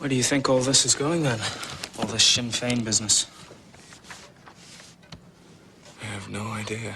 Where do you think all this is going, then? All this Sinn Féin business? I have no idea.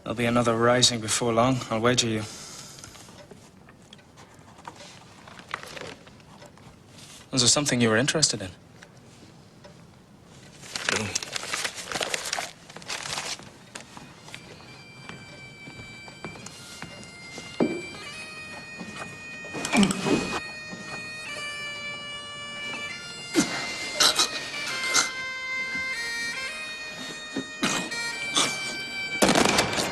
There'll be another rising before long, I'll wager you. Was there something you were interested in? No.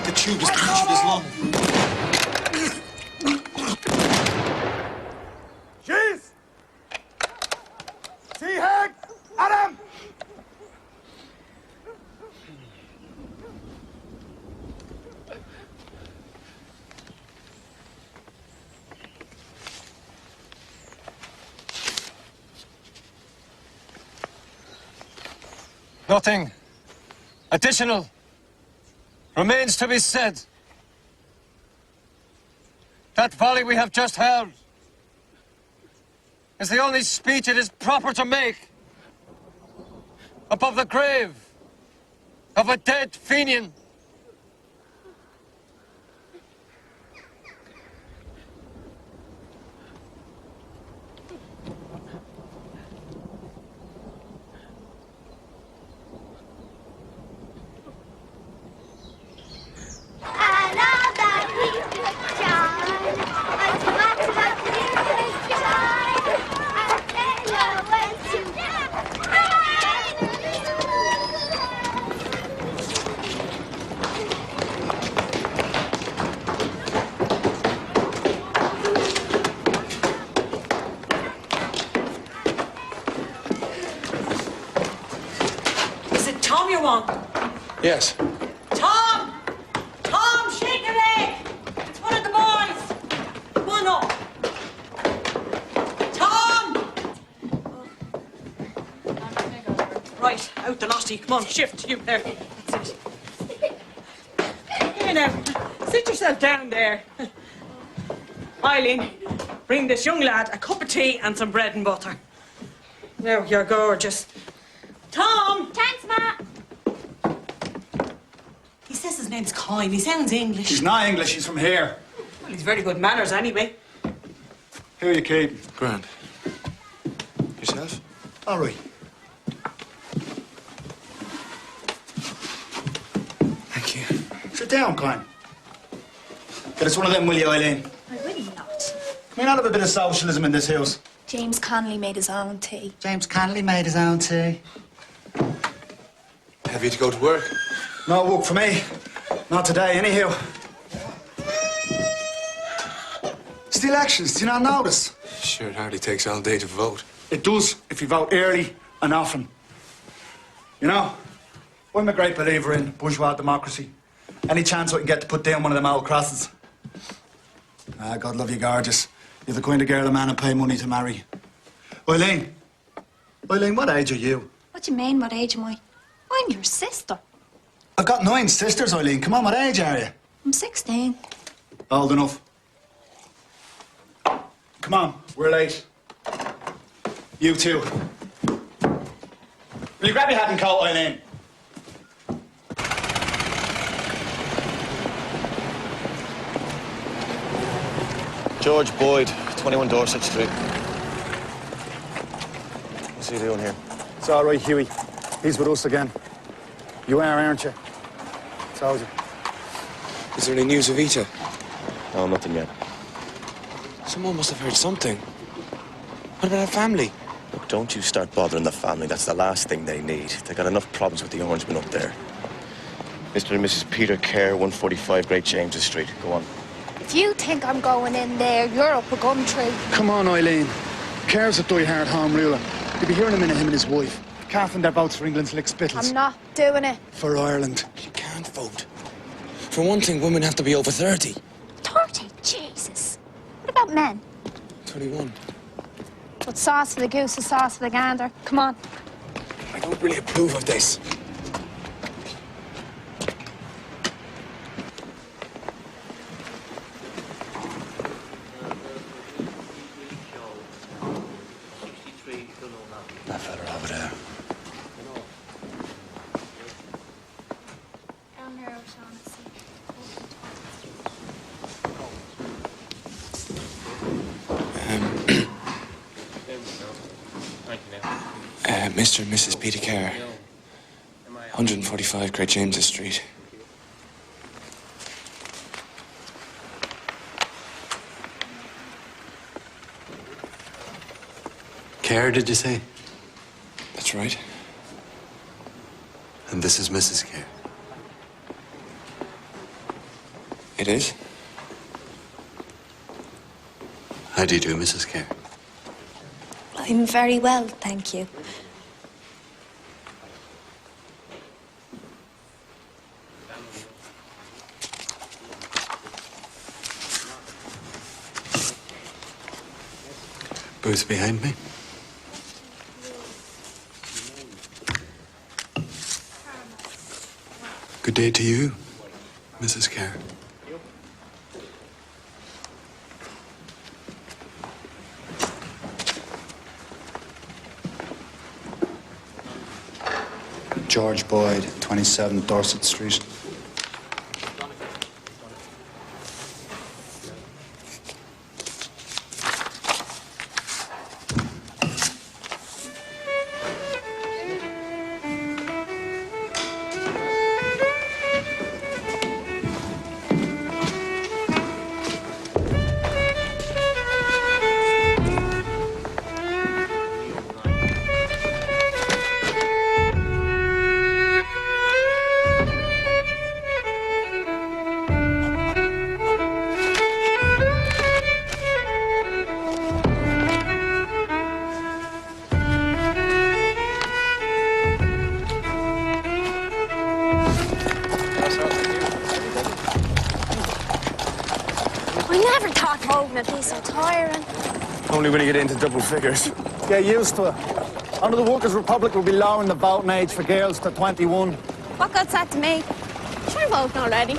The tube is punctured his lung. Cheese! Seahag! Adam! Nothing additional remains to be said. That volley we have just held is the only speech it is proper to make above the grave of a dead Fenian. Is it Tom you want? Yes. Tom! Tom, shake a leg! It's one of the boys! Come on up. Tom! Right, out the lottie. Come on, shift, you there. That's it. Here now, sit yourself down there. Eileen, bring this young lad a cup of tea and some bread and butter. Now, you're gorgeous. Tom! Thanks, Ma. He says his name's Kyle. He sounds English. He's not English, he's from here. Well, he's very good manners anyway. Who are you keeping? Grand. Yourself? All right. Thank you. Sit down, Colin. Get us one of them, will you, Eileen? I will not. Can we not have a bit of socialism in this house? James Connolly made his own tea. James Connolly made his own tea. Have you to go to work? No work for me. Not today, anyhow. It's the elections, do you not notice? Sure, it hardly takes all day to vote. It does, if you vote early and often. You know, I'm a great believer in bourgeois democracy. Any chance I can get to put down one of them old crosses. Ah, God love you, gorgeous. You're the kind of girl a man would pay money to marry. Eileen. Eileen, what age are you? What do you mean, what age am I? I'm your sister. I've got 9 sisters, Eileen. Come on, what age are you? I'm 16. Old enough. Come on, we're late. You too. Will you grab your hat and coat, Eileen? George Boyd, 21 Dorset Street. What's he doing here? It's all right, Huey. He's with us again. You are, aren't you? Told you. Is there any news of Ita? No, nothing yet. Someone must have heard something. What about our family? Look, don't you start bothering the family. That's the last thing they need. They got enough problems with the Orangemen up there. Mr. and Mrs. Peter Kerr, 145 Great James's Street. Go on. If you think I'm going in there, you're up a gum tree. Come on, Eileen. Kerr's a die-hard home ruler. You'll be hearing him in him and his wife. Casting their votes for England's lick spittles. I'm not doing it. For Ireland. She can't vote. For one thing, women have to be over 30. 30? Jesus. What about men? 21. What's sauce for the goose is sauce for the gander. Come on. I don't really approve of this. Mr. and Mrs. Peter Kerr, 145 Great James's Street. Kerr, did you say? That's right. And this is Mrs. Kerr. It is? How do you do, Mrs. Kerr? I'm very well, thank you. Booth behind me. Good day to you, Mrs. Kerr. George Boyd, 27 Dorset Street. I never thought voting would be so tiring. Only when you get into double figures. Get used to it. Under the Workers' Republic, we'll be lowering the voting age for girls to 21. What good's that to me? I'm voting already.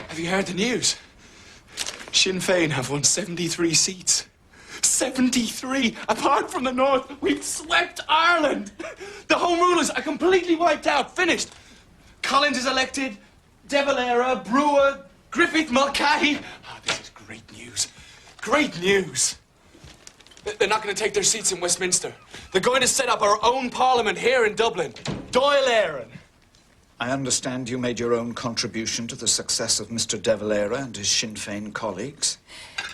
Have you heard the news? Sinn Féin have won 73 seats. 73! Apart from the North, we've swept Ireland! The Home Rulers are completely wiped out, finished! Collins is elected, De Valera, Brewer, Griffith, Mulcahy. This is great news. Great news! They're not going to take their seats in Westminster. They're going to set up our own parliament here in Dublin. Dáil Éireann. I understand you made your own contribution to the success of Mr. De Valera and his Sinn Féin colleagues.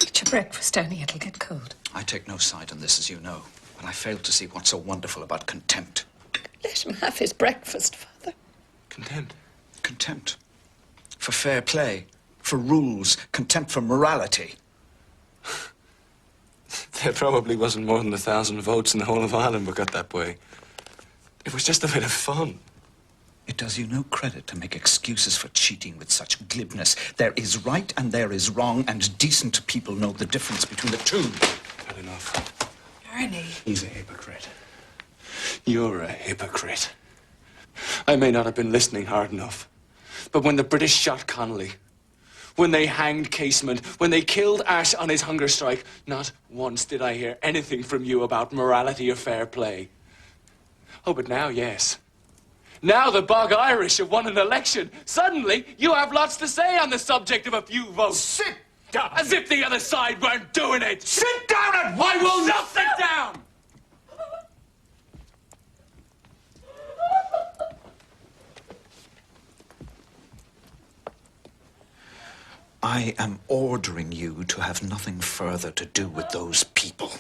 Eat your breakfast, Danny. It'll get cold. I take no side in this, as you know, but I fail to see what's so wonderful about contempt. Let him have his breakfast, Father. Contempt? Contempt. For fair play, for rules, contempt for morality. There probably wasn't more than 1,000 votes in the whole of Ireland were got that way. It was just a bit of fun. It does you no credit to make excuses for cheating with such glibness. There is right and there is wrong, and decent people know the difference between the two. Had enough. Ernie. He's a hypocrite. You're a hypocrite. I may not have been listening hard enough, but when the British shot Connolly, when they hanged Casement, when they killed Ash on his hunger strike, not once did I hear anything from you about morality or fair play. Oh, but now, yes. Now the Bog Irish have won an election. Suddenly, you have lots to say on the subject of a few votes. Sit down! As if the other side weren't doing it. Sit down at once! I will not sit down! I am ordering you to have nothing further to do with those people.